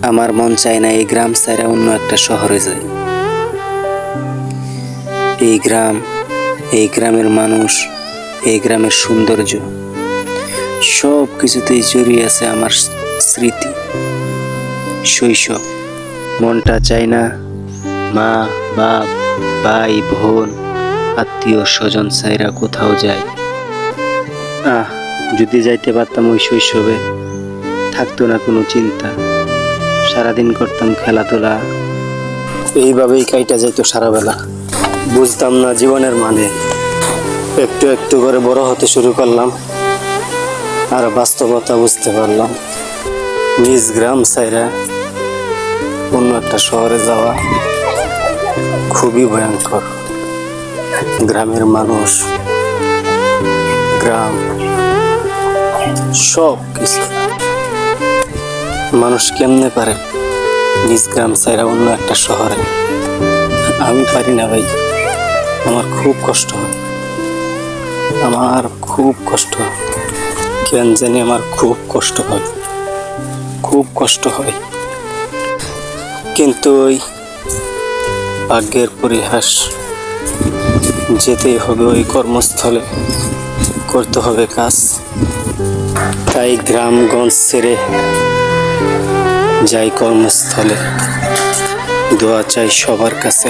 আমার মন চায় না এই গ্রাম ছাইরা অন্য একটা শহরে যাই। এই গ্রাম, এই গ্রামের মানুষ, এই গ্রামের সৌন্দর্য সব কিছুতেই জড়িয়ে আছে আমার স্মৃতি, শৈশব। মনটা চায় না মা, বাপ, ভাই, বোন, আত্মীয় স্বজন ছাইরা কোথাও যায়। যদি যাইতে পারতাম ওই শৈশবে, থাকতো না কোনো চিন্তা, সারাদিন করতাম খেলাধুলা, এইভাবেই কাইটা যাইতো সারাবেলা। বুঝতাম না জীবনের মানে। একটু একটু করে বড় হতে শুরু করলাম, আর বাস্তবতা বুঝতে পারলাম। নিজ গ্রাম ছাইরা অন্য একটা শহরে যাওয়া খুবই ভয়ঙ্কর। গ্রামের মানুষ, গ্রাম, সব কিছু। মানুষ কেমনে পারে নিজ গ্রাম ছাইরা অন্য একটা শহরে? আমি পারি না ভাই, আমার খুব কষ্ট হয়, আমার খুব কষ্ট হয়, কেন জানি আমার খুব কষ্ট হয়, খুব কষ্ট হয়। কিন্তু ওই ভাগ্যের পরিহাস, যেতেই হবে ওই কর্মস্থলে, করতে হবে কাজ। তাই গ্রামগঞ্জ ছেড়ে যাই কর্মস্থলে, দোয়া চাই সবার কাছে।